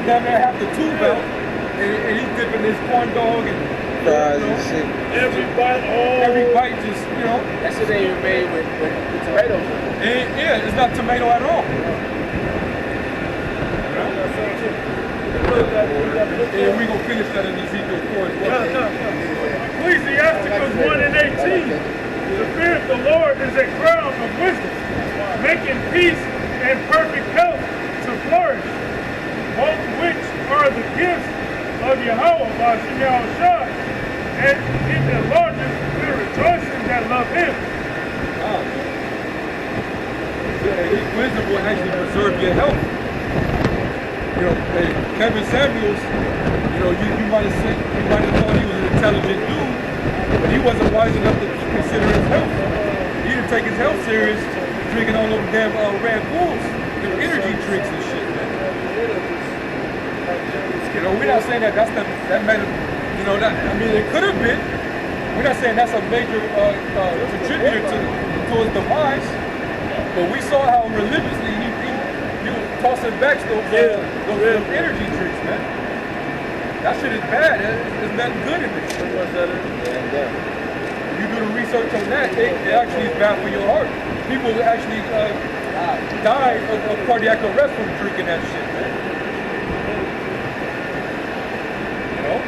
down there half the tool belt, and he's dipping his corn dog and fries and shit. Every bite just, you know. That shit ain't even made with tomatoes. Yeah, it's not tomato at all. And we gonna finish that in Ezekiel 4 as well. Ecclesiasticus 1:18. The fear of the Lord is a crown of wisdom, making peace and perfect health to flourish, both which are the gifts of Yahweh by Shah, and it enlarges the rejoicing that love him. Wisdom will actually preserve your health. You know, Kevin Samuels, you know, you might have thought he was an intelligent dude, but he wasn't wise enough to consider his health. He didn't take his health serious, drinking all those damn Red Bulls, them energy drinks and shit, man. You know, we're not saying that made him, you know, that, I mean, it could have been. We're not saying that's a major contributor to his demise, but we saw how religiously he tossing back those energy drinks, man. That shit is bad. There's nothing good in it. You do the research on that, it actually is bad for your heart. People actually die of cardiac arrest from drinking that shit, man. You know?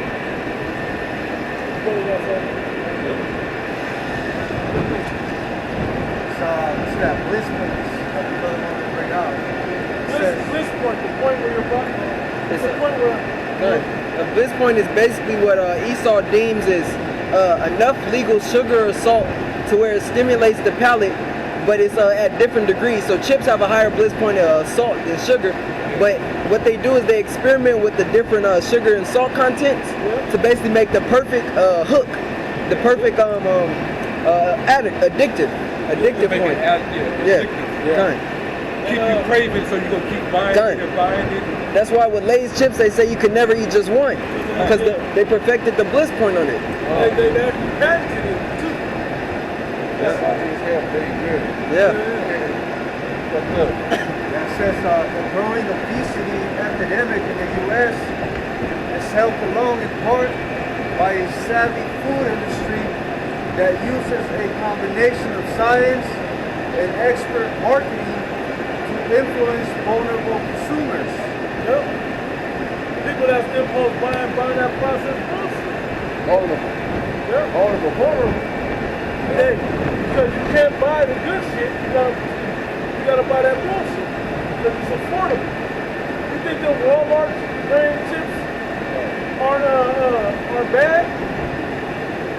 It's that bliss point that the brother wanted to bring out. Bliss point, the point where your body, it's the point where... A bliss point is basically what Esau deems as enough legal sugar or salt to where it stimulates the palate, but it's at different degrees. So chips have a higher bliss point of salt than sugar, but what they do is they experiment with the different sugar and salt contents to basically make the perfect hook, the perfect addictive point. Yeah. Keep you craving, so you're gonna keep buying it and buying it. That's why with Lay's chips they say you can never eat just one, because they perfected the bliss point on it. They patented it too. That's why it's very good. Yeah. But look, that says the growing obesity epidemic in the U.S. is helped along in part by a savvy food industry that uses a combination of science and expert marketing influence vulnerable consumers. Yep. People that still post buying that processed bullshit. Horrible. Yeah. Horrible. Hey, because you can't buy the good shit, you gotta buy that bullshit. Because it's affordable. You think the Walmart brand chips aren't bad?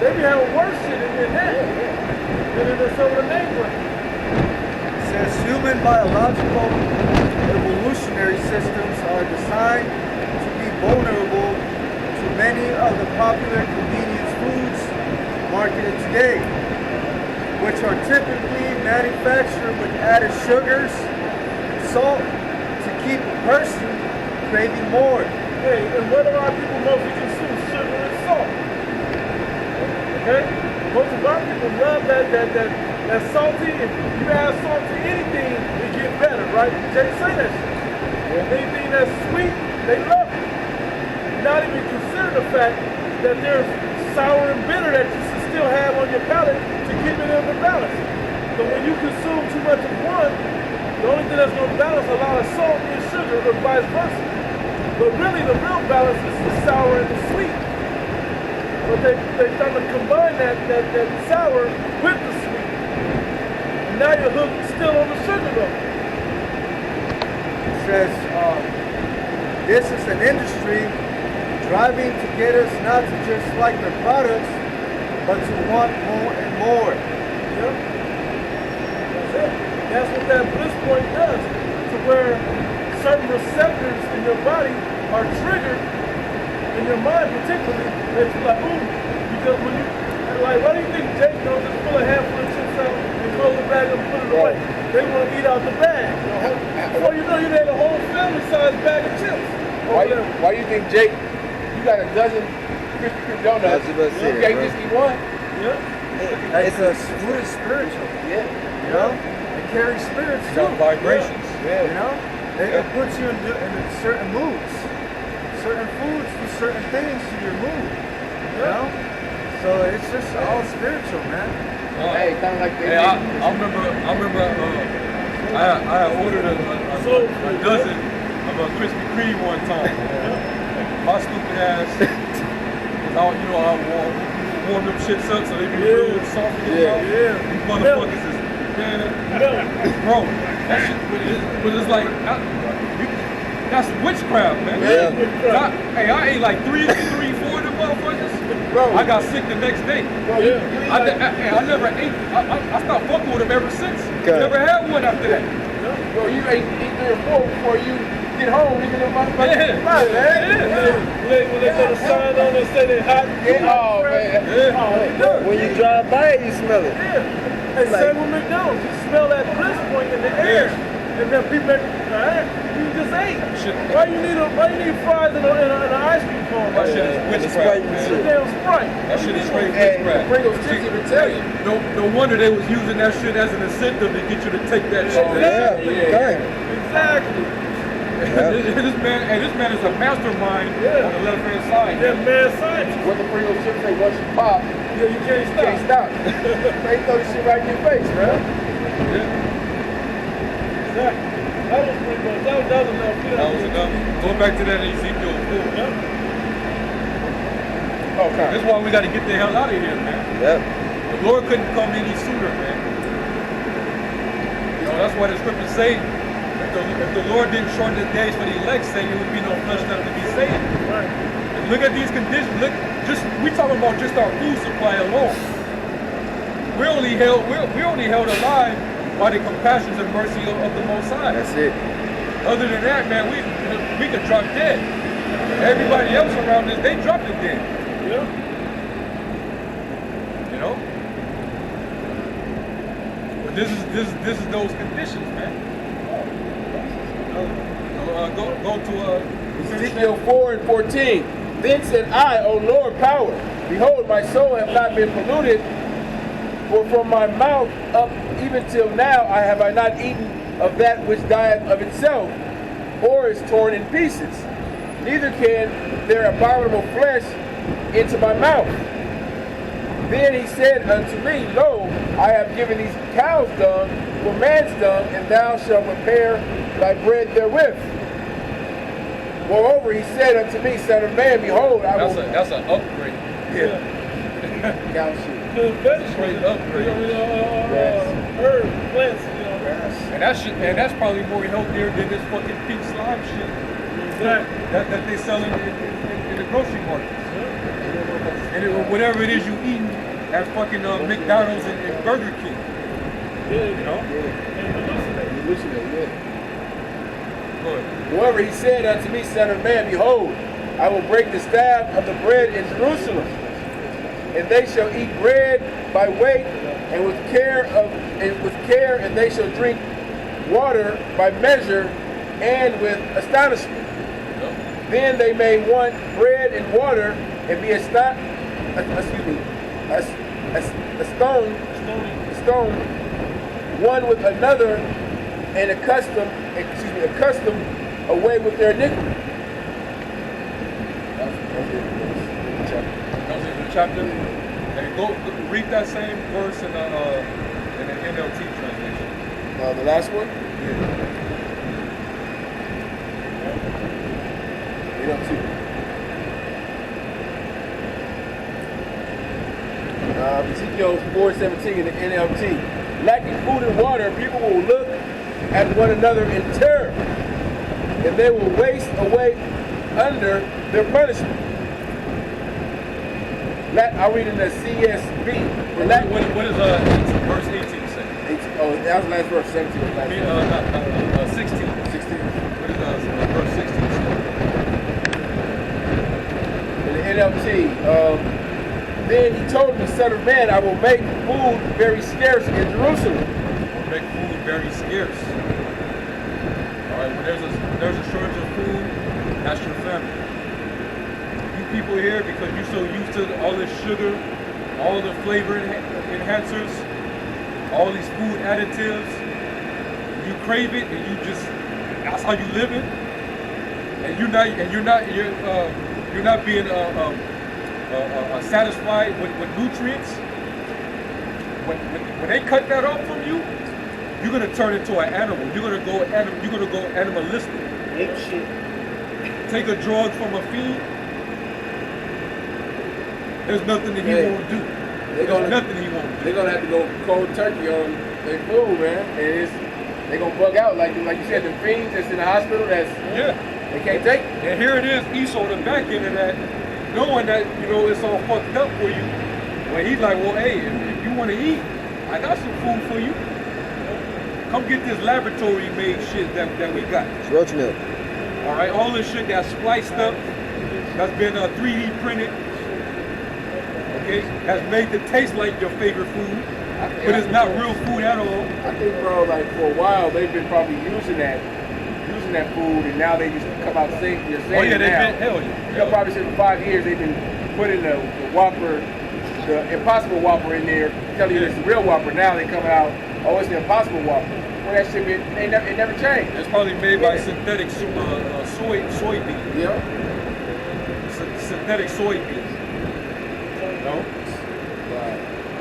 They be having worse shit than that. Than in some of the name brands. Says human biological evolutionary systems are designed to be vulnerable to many of the popular convenience foods marketed today, which are typically manufactured with added sugars and salt to keep a person craving more. Hey, and what do our people mostly consume? Sugar and salt. Okay? Most of our people love that salty. If you add salt to anything, it gets better, right? Jay say that shit. Anything that's sweet, they love it. Not even consider the fact that there's sour and bitter that you should still have on your palate to keep it in the balance. So when you consume too much of one, the only thing that's going to balance a lot of salt is sugar, or vice versa. But really, the real balance is the sour and the sweet. But they trying to combine that sour with the sweet. And now you're hooked still on the sugar though. It says this is an industry driving to get us not to just like their products, but to want more and more. Yep. That's it. That's what that bliss point does. To where certain receptors in your body are triggered, in your mind particularly, that you're like, ooh, because when you, like, why do you think Jake don't just pull a handful of chips out and close the bag and put it away? They want to eat out the bag. Before you know, you had a whole family-sized bag of chips. Why you think Jake, you got a dozen Krispy Kreme donuts, you can't just eat one? Yeah. It's a food is spiritual. Yeah. You know? It carries spirits too. Vibrations. Yeah. You know? It puts you in certain moods. certain foods do certain things to your mood. You know? So it's just all spiritual, man. Hey, kind of like they Hey, I remember. I ordered a dozen of a Krispy Kreme one time. My stupid ass. I warm them shits up so they be real soft in your mouth. These motherfuckers is, man, bro. That shit, but it's like, that's witchcraft, man. I ate like three, four of them motherfuckers. Bro, I got sick the next day. Bro, I never ate. I stopped fucking with them ever since. Never had one after that. Bro, you ate 3 or 4 before you get home. You get when they put a sign on and say they hot. Oh, man. When you drive by it, you smell it. Hey, same with McDonald's. You smell that bliss point in the air. And then people make, you just ate. Why you need fries and an ice cream cone? That shit is witchcraft, man. Damn Sprite. That shit is straight witchcraft. Pringles chips even tell you. No wonder they was using that shit as an incentive to get you to take that shit. Exactly. This man is a mastermind on the left-hand side. Yeah, man, science. What the Pringles chips say, once you pop, you can't stop. They throw this shit right in your face, bro. Exactly. That was pretty much. That was enough. That was enough. Going back to that Ezekiel 4. Okay. That's why we got to get the hell out of here, man. The Lord couldn't come any sooner, man. That's why the scriptures say, if the Lord didn't shorten the days for the elect, saying there would be no flesh left to be saved. Right. And look at these conditions. Look, we talking about just our food supply alone. We're only held alive by the compassions and mercy of the Most High. That's it. Other than that, man, we could drop dead. Everybody else around us, they dropped it dead. Yeah. You know? But this is those conditions, man. Go to Ezekiel 4 and 14. Then said I, O Lord power, behold, my soul hath not been polluted, for from my mouth up even till now I have not eaten of that which dieth of itself, or is torn in pieces. Neither can there abominable flesh into my mouth. Then he said unto me, Lo, I have given these cows' dung for man's dung, and thou shalt prepare thy bread therewith. Moreover, he said unto me, Son of man, behold, I will... That's an upgrade. Cow shit. Straight upgrade. Herb, plants, And that's probably more healthier than this fucking pink slime shit. Exactly. That they sell in the grocery markets. And whatever it is you eating at fucking McDonald's and Burger King. You know? Moreover, he said unto me, Son of man, behold, I will break the staff of the bread in Jerusalem, and they shall eat bread by weight, and with care, and they shall drink water by measure, and with astonishment. Then they may want bread and water, and be astonished, one with another, and accustomed away with their iniquity. That was in the chapter. And go read that same verse in the NLT translation. The last one? NLT. Ezekiel 4:17 in the NLT. Lacking food and water, people will look at one another in terror, and they will waste away under their punishment. I'll read in the CSB. What is verse 18 say? 18, oh, that was the last verse. 17 was last verse. 16. 16. What is verse 16 say? In the NLT, then he told me, Son of man, I will make food very scarce in Jerusalem. Make food very scarce. All right, when there's a shortage of food, that's your family. You people here, because you're so used to all this sugar, all the flavor enhancers, all these food additives, you crave it and that's how you live it. and you're not being satisfied with nutrients. When they cut that off from you, you're gonna turn into an animal. You're gonna go animalistic. Ape shit. Take a drug from a fiend. There's nothing that he won't do. There's nothing he won't do. They're gonna have to go cold turkey on their food, man. And they're gonna bug out like you said. The fiends that's in the hospital, they can't take it. And here it is, Esau, the back end of that, knowing that it's all fucked up for you. Well, he's like, well, hey, if you want to eat, I got some food for you. Come get this laboratory made shit that we got. It's roach milk. All right, all this shit that's spliced up, that's been 3D printed, okay, that's made to taste like your favorite food, but it's not real food at all. I think, bro, like for a while they've been probably using that food, and now they just come out saying you're saying they've now. been, hell yeah. You know, probably since 5 years they've been putting the Whopper, the Impossible Whopper in there, telling you it's the real Whopper. Now they coming out, oh, it's the Impossible Whopper. Well, that shit, it never changed. It's probably made by synthetic soybeans. Yeah. Synthetic soybeans. No?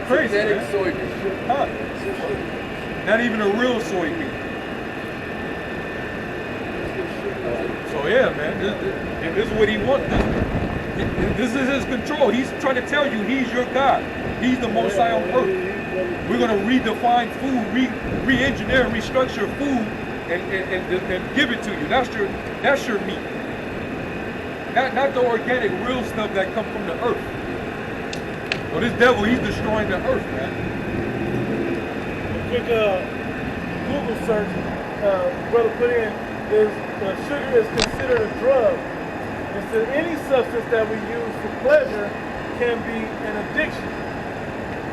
Crazy, Synthetic man. soybeans. Huh. Not even a real soybean. So yeah, man, this is what he wants. This is his control. He's trying to tell you he's your God. He's the Most High on earth. We're gonna redefine food, re-engineer, restructure food, and give it to you. That's your meat. Not the organic, real stuff that come from the earth. Well, this devil, he's destroying the earth, man. Quick Google search, brother put in is sugar is considered a drug. It says any substance that we use for pleasure can be an addiction.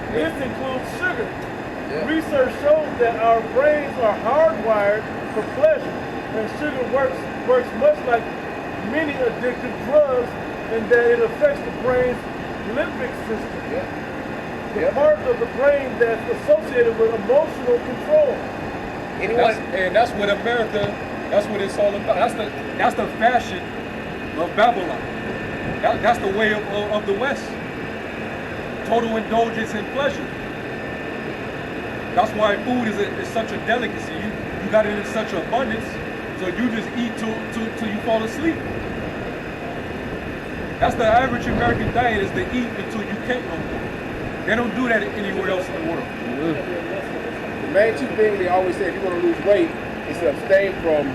This includes sugar. Yeah. Research shows that our brains are hardwired for pleasure, and sugar works much like many addictive drugs in that it affects the brain's limbic system, the part of the brain that's associated with emotional control. That's what America. That's what it's all about. That's the fashion of Babylon. That's the way of the West. Total indulgence and pleasure. That's why food is such a delicacy. You got it in such abundance, so you just eat till you fall asleep. That's the average American diet, is to eat until you can't no more. They don't do that anywhere else in the world. The main two things they always say if you want to lose weight is to abstain from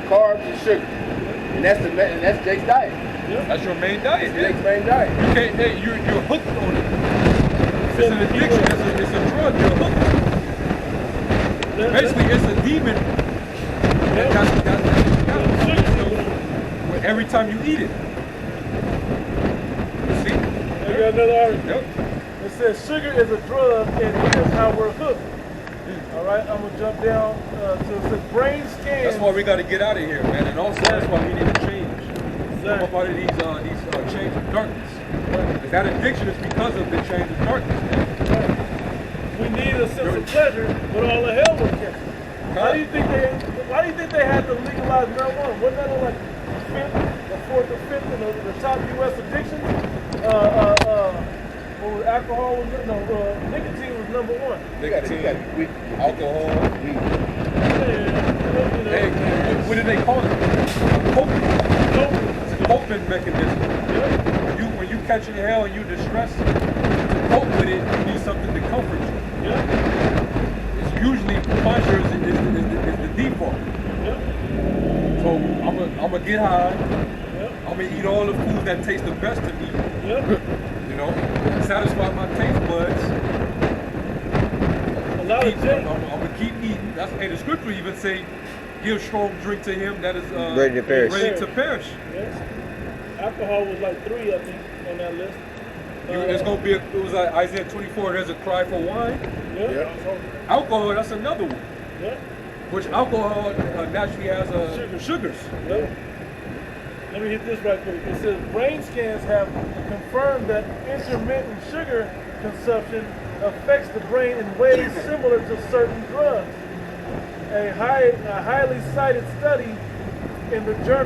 carbs and sugar, and that's Jake's diet. That's your main diet. Jake's main diet. You can't. You're hooked on it. It's an addiction. It's a drug. You're hooked. Basically, it's a demon. That's every time you eat it. You see? I got another article. Yep. It says sugar is a drug, and here's how we're hooked. All right, I'm gonna jump down to it says brain scans. That's why we got to get out of here, man. And also, that's why we need to change. Come up out of these chains of darkness. Because that addiction is because of the chains of darkness, man. We need a sense of pleasure, but all the hell we're catching. Why do you think they had to legalize marijuana? Wasn't that on like the fifth, the fourth, or fifth in the top U.S. addictions? Alcohol was nicotine was number one. Nicotine, alcohol, weed. Yeah, Hey, what do they call it? Coping. It's a coping mechanism. Yeah. When you catching hell and you distressed, to cope with it, you need something to comfort you. Yeah. It's usually pleasure is the default. Yeah. So I'm gonna get high. Yeah. I'm gonna eat all the food that tastes the best to me. Yeah. You know, satisfy my taste buds. A lot of I'm gonna keep eating. The scripture even say, "Give strong drink to him that is Ready to perish." Ready to perish. Yes. Alcohol was like 3, I think, on that list. It's gonna be. It was like Isaiah 24. There's a cry for wine. Yeah. Alcohol. That's another one. Yeah. Which alcohol naturally has sugars. Yeah. Let me hit this right quick. It says brain scans have confirmed that intermittent sugar consumption affects the brain in ways similar to certain drugs. A highly cited study in the journal